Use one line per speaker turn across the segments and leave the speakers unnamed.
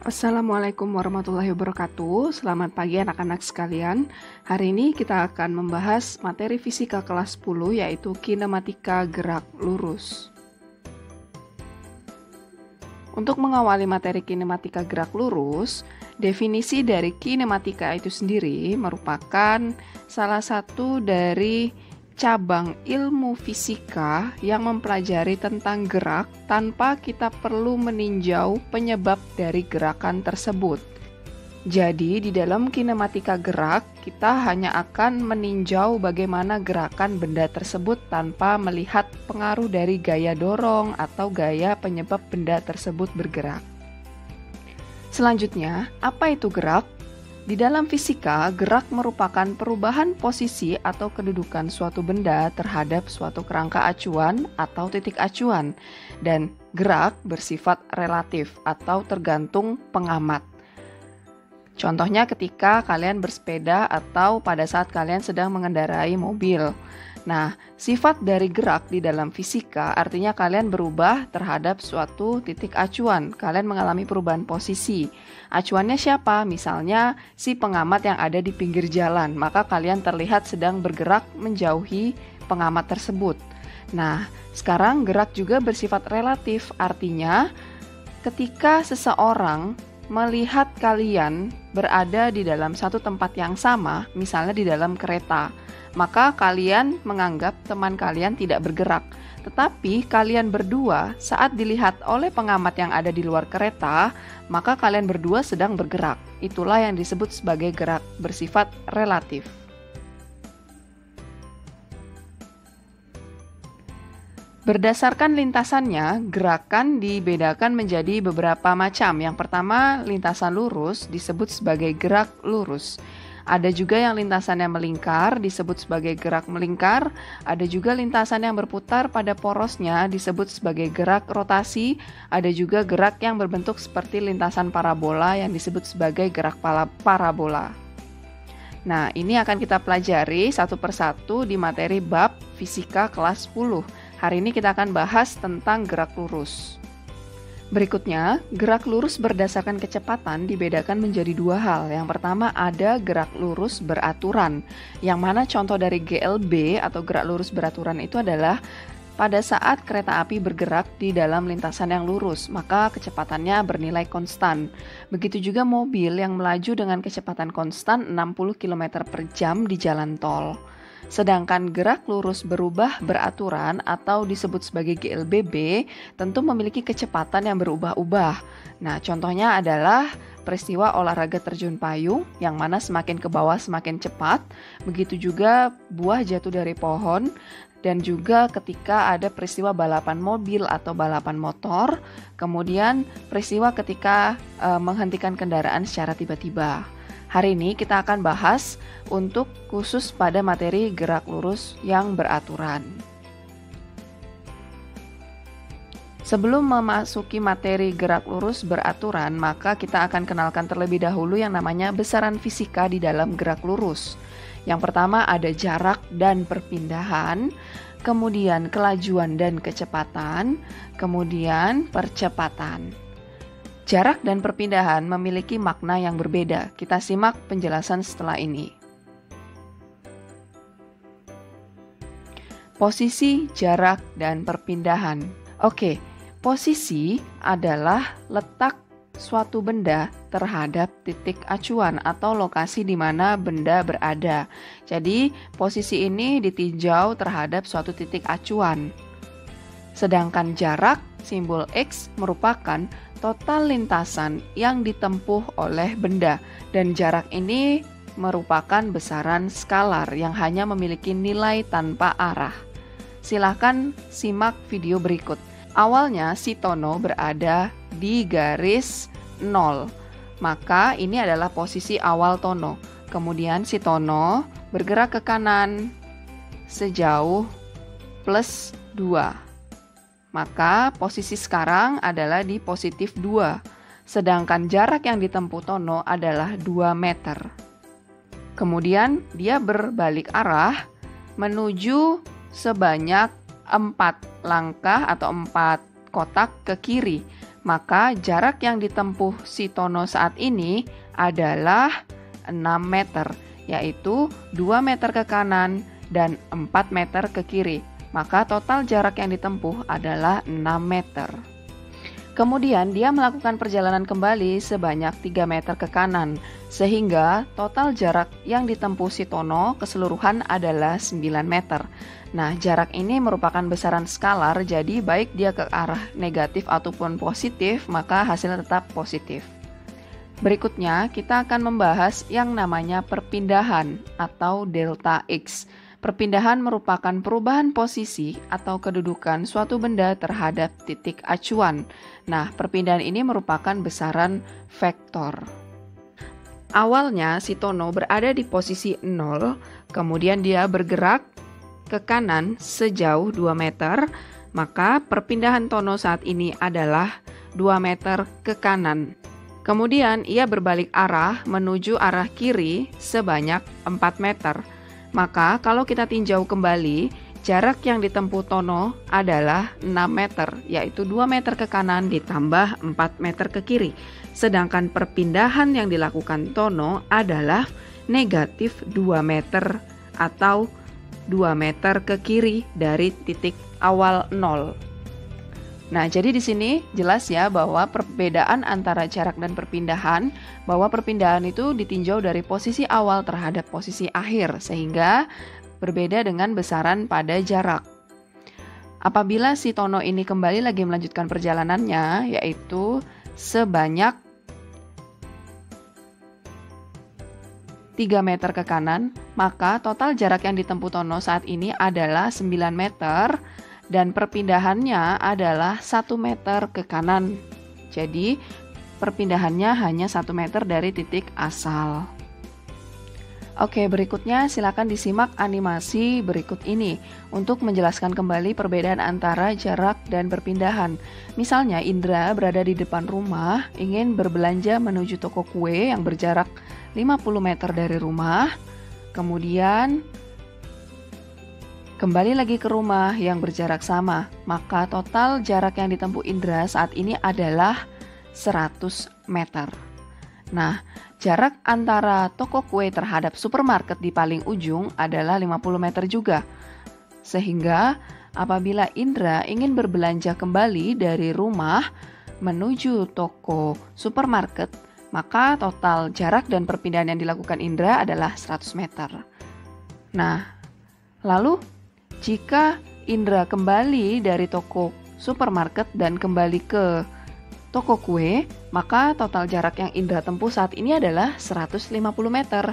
Assalamualaikum warahmatullahi wabarakatuh. Selamat pagi anak-anak sekalian. Hari ini kita akan membahas materi fisika kelas 10 yaitu kinematika gerak lurus. Untuk mengawali materi kinematika gerak lurus, definisi dari kinematika itu sendiri merupakan salah satu dari cabang ilmu fisika yang mempelajari tentang gerak tanpa kita perlu meninjau penyebab dari gerakan tersebut. Jadi, di dalam kinematika gerak, kita hanya akan meninjau bagaimana gerakan benda tersebut tanpa melihat pengaruh dari gaya dorong atau gaya penyebab benda tersebut bergerak. Selanjutnya, apa itu gerak? Di dalam fisika, gerak merupakan perubahan posisi atau kedudukan suatu benda terhadap suatu kerangka acuan atau titik acuan, dan gerak bersifat relatif atau tergantung pengamat. Contohnya ketika kalian bersepeda atau pada saat kalian sedang mengendarai mobil. Nah, sifat dari gerak di dalam fisika artinya kalian berubah terhadap suatu titik acuan. Kalian mengalami perubahan posisi. Acuannya siapa? Misalnya si pengamat yang ada di pinggir jalan. Maka kalian terlihat sedang bergerak menjauhi pengamat tersebut. Nah, sekarang gerak juga bersifat relatif. Artinya ketika seseorang melihat kalian berada di dalam satu tempat yang sama, misalnya di dalam kereta, maka kalian menganggap teman kalian tidak bergerak. Tetapi kalian berdua saat dilihat oleh pengamat yang ada di luar kereta, maka kalian berdua sedang bergerak. Itulah yang disebut sebagai gerak bersifat relatif. Berdasarkan lintasannya, gerakan dibedakan menjadi beberapa macam. Yang pertama, lintasan lurus disebut sebagai gerak lurus. Ada juga yang lintasannya melingkar disebut sebagai gerak melingkar. Ada juga lintasan yang berputar pada porosnya disebut sebagai gerak rotasi. Ada juga gerak yang berbentuk seperti lintasan parabola yang disebut sebagai gerak parabola. Nah, ini akan kita pelajari satu persatu di materi bab fisika kelas 10. Hari ini kita akan bahas tentang gerak lurus. Berikutnya, gerak lurus berdasarkan kecepatan dibedakan menjadi dua hal. Yang pertama ada gerak lurus beraturan, yang mana contoh dari GLB atau gerak lurus beraturan itu adalah pada saat kereta api bergerak di dalam lintasan yang lurus, maka kecepatannya bernilai konstan. Begitu juga mobil yang melaju dengan kecepatan konstan 60 km per jam di jalan tol. Sedangkan gerak lurus berubah beraturan atau disebut sebagai GLBB tentu memiliki kecepatan yang berubah-ubah. Nah, contohnya adalah peristiwa olahraga terjun payung yang mana semakin ke bawah semakin cepat. Begitu juga buah jatuh dari pohon dan juga ketika ada peristiwa balapan mobil atau balapan motor. Kemudian peristiwa ketika menghentikan kendaraan secara tiba-tiba. Hari ini kita akan bahas untuk khusus pada materi gerak lurus yang beraturan. Sebelum memasuki materi gerak lurus beraturan, maka kita akan kenalkan terlebih dahulu yang namanya besaran fisika di dalam gerak lurus. Yang pertama ada jarak dan perpindahan, kemudian kelajuan dan kecepatan, kemudian percepatan. Jarak dan perpindahan memiliki makna yang berbeda. Kita simak penjelasan setelah ini. Posisi, jarak, dan perpindahan. Oke, posisi adalah letak suatu benda terhadap titik acuan atau lokasi di mana benda berada. Jadi, posisi ini ditinjau terhadap suatu titik acuan. Sedangkan jarak, simbol X, merupakan total lintasan yang ditempuh oleh benda, dan jarak ini merupakan besaran skalar yang hanya memiliki nilai tanpa arah. Silahkan simak video berikut. Awalnya si Tono berada di garis 0, maka ini adalah posisi awal Tono. Kemudian si Tono bergerak ke kanan sejauh plus 2. Maka posisi sekarang adalah di positif 2, sedangkan jarak yang ditempuh Tono adalah 2 meter. Kemudian dia berbalik arah menuju sebanyak 4 langkah atau 4 kotak ke kiri. maka jarak yang ditempuh si Tono saat ini adalah 6 meter, yaitu 2 meter ke kanan dan 4 meter ke kiri. Maka total jarak yang ditempuh adalah 6 meter. Kemudian dia melakukan perjalanan kembali sebanyak 3 meter ke kanan, sehingga total jarak yang ditempuh si Tono keseluruhan adalah 9 meter. Nah, jarak ini merupakan besaran skalar, jadi baik dia ke arah negatif ataupun positif, maka hasilnya tetap positif. Berikutnya, kita akan membahas yang namanya perpindahan atau delta X. Perpindahan merupakan perubahan posisi atau kedudukan suatu benda terhadap titik acuan. Nah, perpindahan ini merupakan besaran vektor. Awalnya si Tono berada di posisi 0, kemudian dia bergerak ke kanan sejauh 2 meter, maka perpindahan Tono saat ini adalah 2 meter ke kanan. Kemudian ia berbalik arah menuju arah kiri sebanyak 4 meter. Maka kalau kita tinjau kembali, jarak yang ditempuh Tono adalah 6 meter, yaitu 2 meter ke kanan ditambah 4 meter ke kiri. Sedangkan perpindahan yang dilakukan Tono adalah negatif 2 meter atau 2 meter ke kiri dari titik awal 0. Nah, jadi di sini jelas ya bahwa perbedaan antara jarak dan perpindahan, bahwa perpindahan itu ditinjau dari posisi awal terhadap posisi akhir, sehingga berbeda dengan besaran pada jarak. Apabila si Tono ini kembali lagi melanjutkan perjalanannya, yaitu sebanyak 3 meter ke kanan, maka total jarak yang ditempuh Tono saat ini adalah 9 meter, dan perpindahannya adalah 1 meter ke kanan. Jadi perpindahannya hanya 1 meter dari titik asal. Oke, berikutnya silakan disimak animasi berikut ini untuk menjelaskan kembali perbedaan antara jarak dan perpindahan. Misalnya Indra berada di depan rumah, ingin berbelanja menuju toko kue yang berjarak 50 meter dari rumah. Kemudian kembali lagi ke rumah yang berjarak sama, maka total jarak yang ditempuh Indra saat ini adalah 100 meter. Nah, jarak antara toko kue terhadap supermarket di paling ujung adalah 50 meter juga. Sehingga apabila Indra ingin berbelanja kembali dari rumah menuju toko supermarket, maka total jarak dan perpindahan yang dilakukan Indra adalah 100 meter. Nah, lalu jika Indra kembali dari toko supermarket dan kembali ke toko kue, maka total jarak yang Indra tempuh saat ini adalah 150 meter.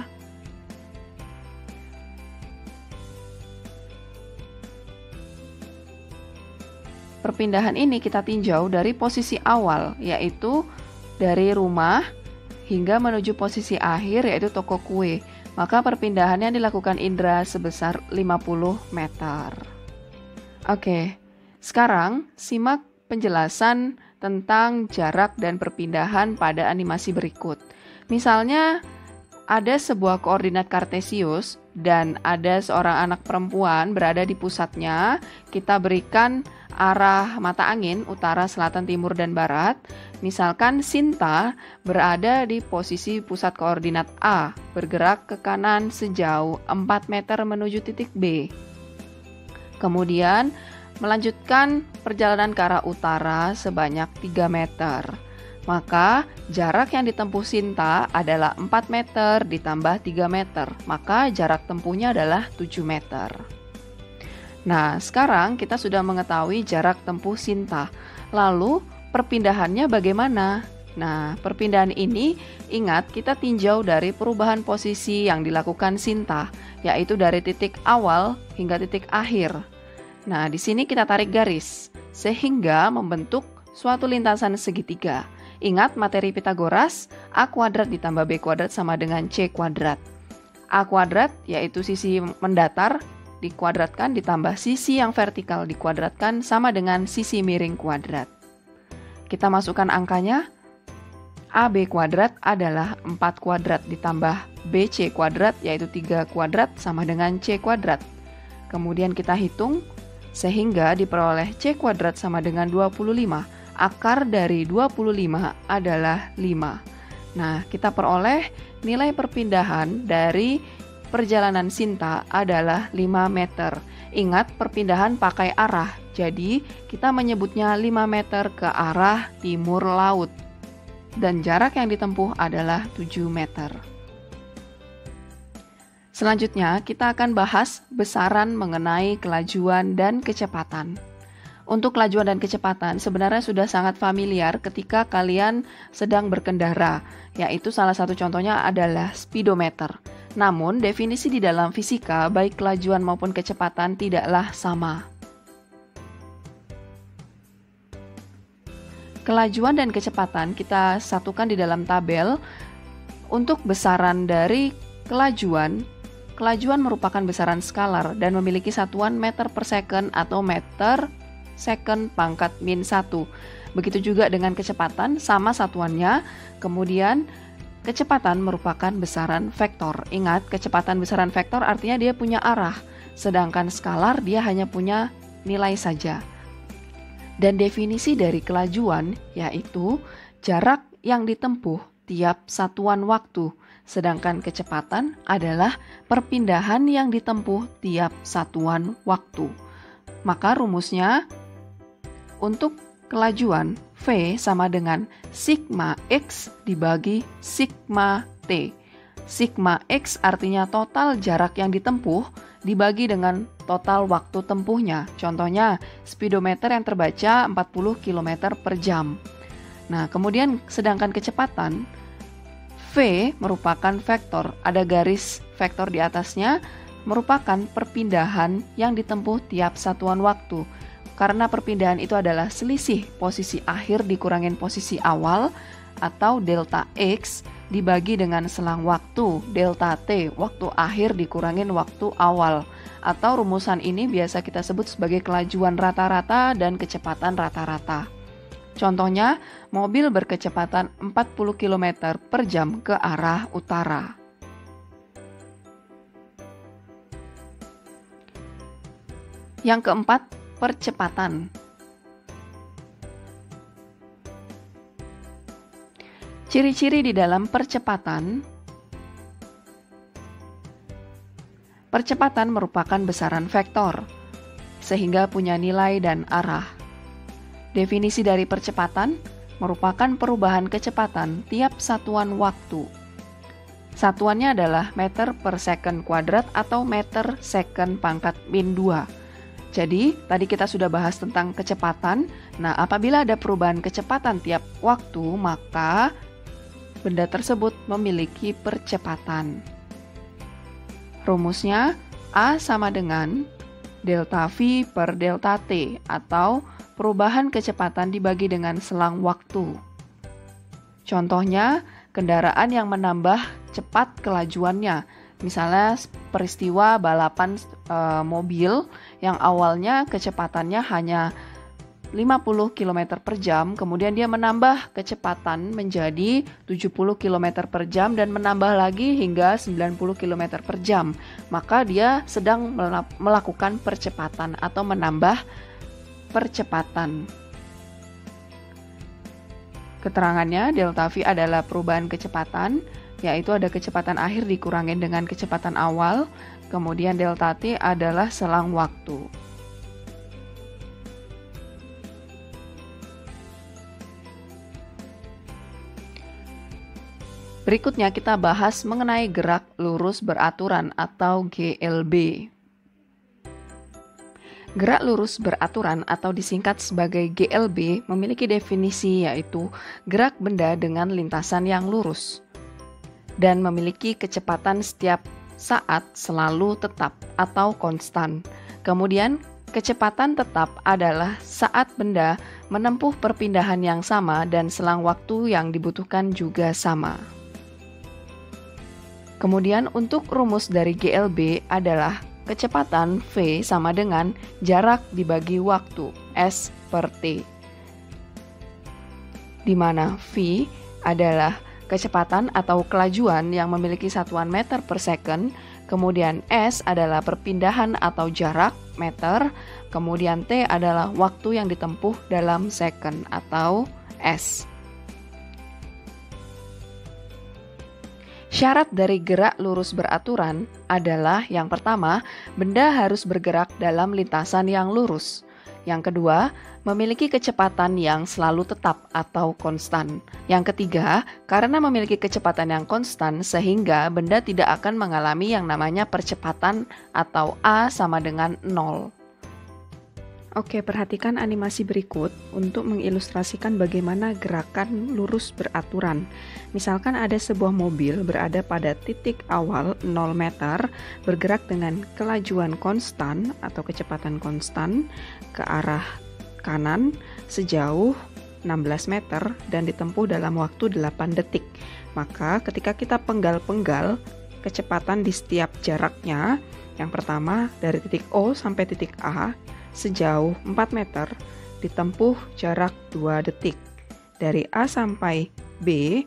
Perpindahan ini kita tinjau dari posisi awal, yaitu dari rumah hingga menuju posisi akhir, yaitu toko kue. Maka perpindahan yang dilakukan Indra sebesar 50 meter. Oke, sekarang simak penjelasan tentang jarak dan perpindahan pada animasi berikut. Misalnya, ada sebuah koordinat kartesius dan ada seorang anak perempuan berada di pusatnya. Kita berikan arah mata angin utara, selatan, timur, dan barat. Misalkan Sinta berada di posisi pusat koordinat A, bergerak ke kanan sejauh 4 meter menuju titik B. Kemudian melanjutkan perjalanan ke arah utara sebanyak 3 meter. Maka jarak yang ditempuh Sinta adalah 4 meter ditambah 3 meter. Maka jarak tempuhnya adalah 7 meter. Nah, sekarang kita sudah mengetahui jarak tempuh Sinta. Lalu perpindahannya bagaimana? Nah, perpindahan ini ingat kita tinjau dari perubahan posisi yang dilakukan Sinta, yaitu dari titik awal hingga titik akhir. Nah, di sini kita tarik garis sehingga membentuk suatu lintasan segitiga. Ingat materi Pitagoras, A kuadrat ditambah B kuadrat sama dengan C kuadrat. A kuadrat yaitu sisi mendatar dikuadratkan ditambah sisi yang vertikal dikuadratkan sama dengan sisi miring kuadrat. Kita masukkan angkanya. AB kuadrat adalah 4 kuadrat ditambah BC kuadrat yaitu 3 kuadrat sama dengan C kuadrat. Kemudian kita hitung sehingga diperoleh C kuadrat sama dengan 25. akar dari 25 adalah 5. Nah, kita peroleh nilai perpindahan dari perjalanan Sinta adalah 5 meter. Ingat, perpindahan pakai arah, jadi kita menyebutnya 5 meter ke arah timur laut. Dan jarak yang ditempuh adalah 7 meter. Selanjutnya, kita akan bahas besaran mengenai kelajuan dan kecepatan. Untuk kelajuan dan kecepatan sebenarnya sudah sangat familiar ketika kalian sedang berkendara, yaitu salah satu contohnya adalah speedometer. Namun, definisi di dalam fisika, baik kelajuan maupun kecepatan tidaklah sama. Kelajuan dan kecepatan kita satukan di dalam tabel. Untuk besaran dari kelajuan merupakan besaran skalar dan memiliki satuan meter per second atau meter second pangkat min 1. Begitu juga dengan kecepatan, sama satuannya. Kemudian kecepatan merupakan besaran vektor. Ingat, kecepatan besaran vektor artinya dia punya arah, sedangkan skalar dia hanya punya nilai saja. Dan definisi dari kelajuan yaitu jarak yang ditempuh tiap satuan waktu. Sedangkan kecepatan adalah perpindahan yang ditempuh tiap satuan waktu. Maka rumusnya untuk kelajuan V sama dengan sigma X dibagi sigma T. Sigma X artinya total jarak yang ditempuh dibagi dengan total waktu tempuhnya. Contohnya, speedometer yang terbaca 40 km per jam. Nah, kemudian sedangkan kecepatan V merupakan vektor, ada garis vektor di atasnya, merupakan perpindahan yang ditempuh tiap satuan waktu. Karena perpindahan itu adalah selisih posisi akhir dikurangin posisi awal atau delta X dibagi dengan selang waktu, delta T, waktu akhir dikurangin waktu awal. Atau rumusan ini biasa kita sebut sebagai kelajuan rata-rata dan kecepatan rata-rata. Contohnya, mobil berkecepatan 40 km per jam ke arah utara. Yang keempat, percepatan. Ciri-ciri di dalam percepatan. Percepatan merupakan besaran vektor, sehingga punya nilai dan arah. Definisi dari percepatan merupakan perubahan kecepatan tiap satuan waktu. Satuannya adalah meter per second kuadrat atau meter second pangkat min 2. Jadi, tadi kita sudah bahas tentang kecepatan. Nah, apabila ada perubahan kecepatan tiap waktu, maka benda tersebut memiliki percepatan. Rumusnya A sama dengan delta V per delta T atau perubahan kecepatan dibagi dengan selang waktu. Contohnya, kendaraan yang menambah cepat kelajuannya. Misalnya peristiwa balapan mobil yang awalnya kecepatannya hanya 50 km per jam, kemudian dia menambah kecepatan menjadi 70 km per jam dan menambah lagi hingga 90 km per jam. Maka dia sedang melakukan percepatan atau menambah percepatan. Keterangannya, delta V adalah perubahan kecepatan, yaitu ada kecepatan akhir dikurangin dengan kecepatan awal, kemudian delta T adalah selang waktu. Berikutnya kita bahas mengenai gerak lurus beraturan atau GLB. Gerak lurus beraturan atau disingkat sebagai GLB memiliki definisi yaitu gerak benda dengan lintasan yang lurus dan memiliki kecepatan setiap saat selalu tetap atau konstan. Kemudian kecepatan tetap adalah saat benda menempuh perpindahan yang sama dan selang waktu yang dibutuhkan juga sama. Kemudian untuk rumus dari GLB adalah kecepatan V sama dengan jarak dibagi waktu S per T, di mana V adalah kecepatan atau kelajuan yang memiliki satuan meter per second, Kemudian S adalah perpindahan atau jarak, meter. Kemudian T adalah waktu yang ditempuh dalam second atau S. Syarat dari gerak lurus beraturan adalah yang pertama, benda harus bergerak dalam lintasan yang lurus. Yang kedua, memiliki kecepatan yang selalu tetap atau konstan. Yang ketiga, karena memiliki kecepatan yang konstan sehingga benda tidak akan mengalami yang namanya percepatan atau A sama dengan 0. Oke, perhatikan animasi berikut untuk mengilustrasikan bagaimana gerakan lurus beraturan. Misalkan ada sebuah mobil berada pada titik awal 0 meter, bergerak dengan kelajuan konstan atau kecepatan konstan ke arah kanan sejauh 16 meter dan ditempuh dalam waktu 8 detik. Maka ketika kita penggal-penggal kecepatan di setiap jaraknya, yang pertama dari titik O sampai titik A, sejauh 4 meter ditempuh jarak 2 detik. Dari A sampai B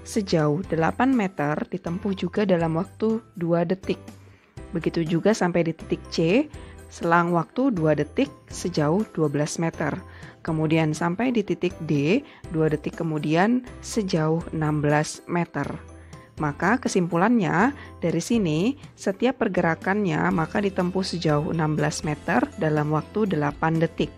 sejauh 8 meter ditempuh juga dalam waktu 2 detik. Begitu juga sampai di titik C, selang waktu 2 detik sejauh 12 meter. Kemudian sampai di titik D, 2 detik kemudian sejauh 16 meter. Maka kesimpulannya dari sini setiap pergerakannya maka ditempuh sejauh 16 meter dalam waktu 8 detik.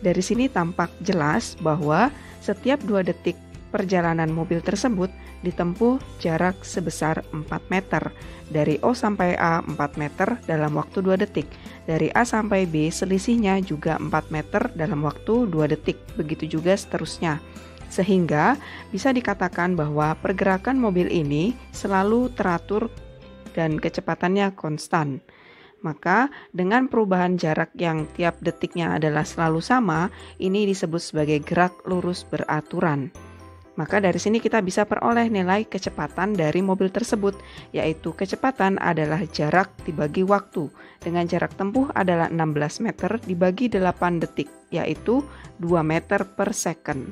Dari sini tampak jelas bahwa setiap 2 detik perjalanan mobil tersebut ditempuh jarak sebesar 4 meter. Dari O sampai A 4 meter dalam waktu 2 detik. Dari A sampai B selisihnya juga 4 meter dalam waktu 2 detik. Begitu juga seterusnya. Sehingga bisa dikatakan bahwa pergerakan mobil ini selalu teratur dan kecepatannya konstan. Maka dengan perubahan jarak yang tiap detiknya adalah selalu sama, ini disebut sebagai gerak lurus beraturan. Maka dari sini kita bisa peroleh nilai kecepatan dari mobil tersebut, yaitu kecepatan adalah jarak dibagi waktu, dengan jarak tempuh adalah 16 meter dibagi 8 detik, yaitu 2 meter per second.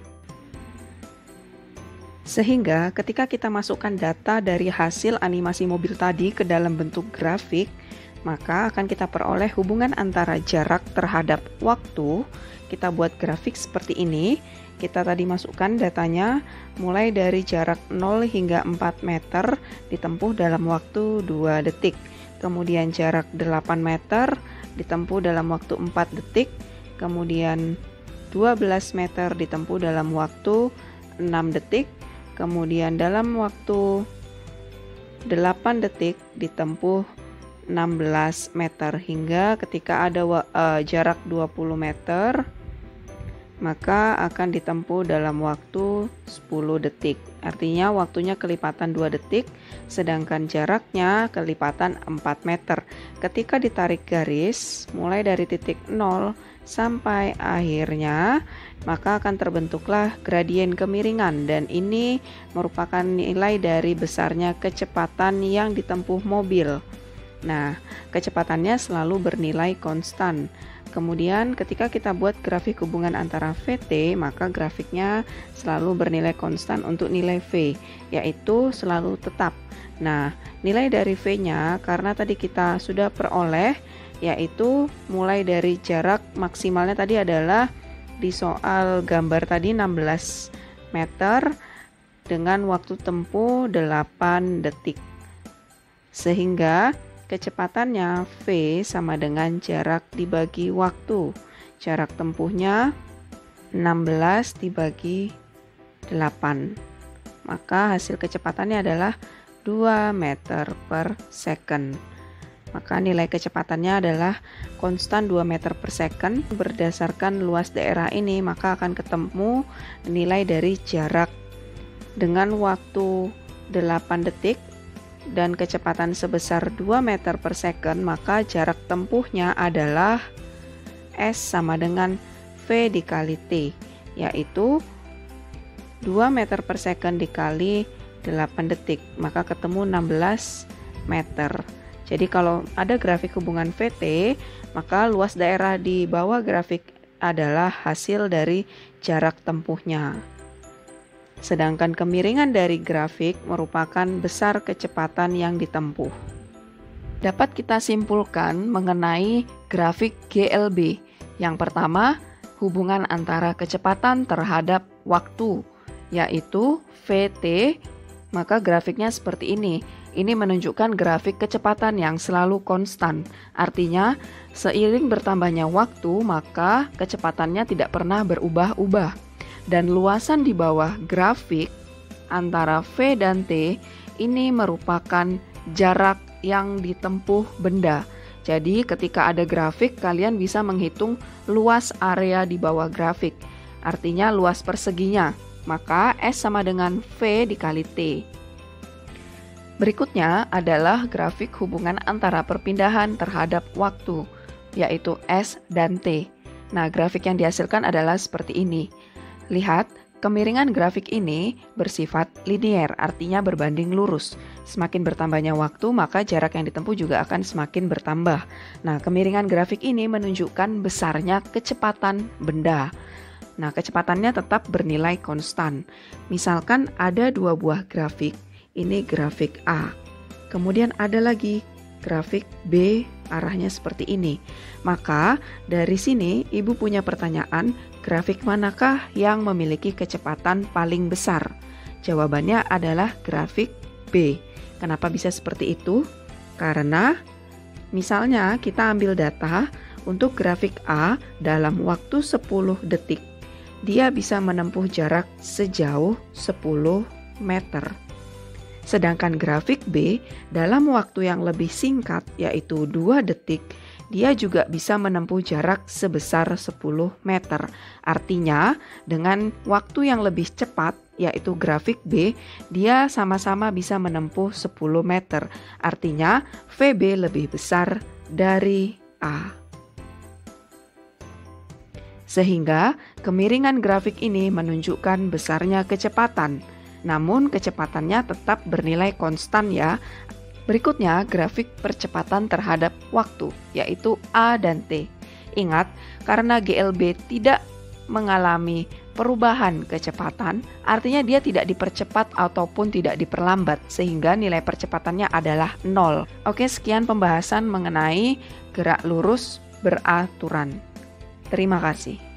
Sehingga ketika kita masukkan data dari hasil animasi mobil tadi ke dalam bentuk grafik, maka akan kita peroleh hubungan antara jarak terhadap waktu. Kita buat grafik seperti ini. Kita tadi masukkan datanya mulai dari jarak 0 hingga 4 meter ditempuh dalam waktu 2 detik. Kemudian jarak 8 meter ditempuh dalam waktu 4 detik. Kemudian 12 meter ditempuh dalam waktu 6 detik. Kemudian dalam waktu 8 detik ditempuh 16 meter hingga ketika ada jarak 20 meter maka akan ditempuh dalam waktu 10 detik. Artinya waktunya kelipatan 2 detik sedangkan jaraknya kelipatan 4 meter. Ketika ditarik garis mulai dari titik 0 sampai akhirnya maka akan terbentuklah gradien kemiringan dan ini merupakan nilai dari besarnya kecepatan yang ditempuh mobil. Nah, kecepatannya selalu bernilai konstan. Kemudian ketika kita buat grafik hubungan antara VT, maka grafiknya selalu bernilai konstan untuk nilai V, yaitu selalu tetap. Nah, nilai dari V-nya karena tadi kita sudah peroleh, yaitu mulai dari jarak maksimalnya tadi adalah di soal gambar tadi 16 meter dengan waktu tempuh 8 detik. Sehingga kecepatannya V sama dengan jarak dibagi waktu. Jarak tempuhnya 16 dibagi 8. Maka hasil kecepatannya adalah 2 meter per second. Maka nilai kecepatannya adalah konstan 2 meter per second. Berdasarkan luas daerah ini maka akan ketemu nilai dari jarak dengan waktu 8 detik dan kecepatan sebesar 2 meter per second, maka jarak tempuhnya adalah S sama dengan V dikali T, yaitu 2 meter per second dikali 8 detik, maka ketemu 16 meter. Jadi kalau ada grafik hubungan VT, maka luas daerah di bawah grafik adalah hasil dari jarak tempuhnya. sedangkan kemiringan dari grafik merupakan besar kecepatan yang ditempuh. Dapat kita simpulkan mengenai grafik GLB. Yang pertama, hubungan antara kecepatan terhadap waktu, yaitu VT, maka grafiknya seperti ini. Ini menunjukkan grafik kecepatan yang selalu konstan. Artinya, seiring bertambahnya waktu, maka kecepatannya tidak pernah berubah-ubah. Dan luasan di bawah grafik antara V dan T ini merupakan jarak yang ditempuh benda. Jadi ketika ada grafik, kalian bisa menghitung luas area di bawah grafik. Artinya luas perseginya. Maka S sama dengan V dikali T. Berikutnya adalah grafik hubungan antara perpindahan terhadap waktu, yaitu S dan T. Nah, grafik yang dihasilkan adalah seperti ini. Lihat, kemiringan grafik ini bersifat linier, artinya berbanding lurus. Semakin bertambahnya waktu, maka jarak yang ditempuh juga akan semakin bertambah. Nah, kemiringan grafik ini menunjukkan besarnya kecepatan benda. Nah, kecepatannya tetap bernilai konstan. Misalkan ada dua buah grafik. Ini grafik A. Kemudian ada lagi grafik B, arahnya seperti ini. Maka dari sini Ibu punya pertanyaan, grafik manakah yang memiliki kecepatan paling besar? Jawabannya adalah grafik B. Kenapa bisa seperti itu? Karena misalnya kita ambil data untuk grafik A dalam waktu 10 detik. Dia bisa menempuh jarak sejauh 10 meter. Sedangkan grafik B dalam waktu yang lebih singkat, yaitu 2 detik, dia juga bisa menempuh jarak sebesar 10 meter. Artinya, dengan waktu yang lebih cepat, yaitu grafik B, dia sama-sama bisa menempuh 10 meter. Artinya, VB lebih besar dari A. Sehingga, kemiringan grafik ini menunjukkan besarnya kecepatan. Namun kecepatannya tetap bernilai konstan ya. Berikutnya grafik percepatan terhadap waktu, yaitu A dan T. Ingat, karena GLB tidak mengalami perubahan kecepatan, artinya dia tidak dipercepat ataupun tidak diperlambat, sehingga nilai percepatannya adalah 0. Oke, sekian pembahasan mengenai gerak lurus beraturan. Terima kasih.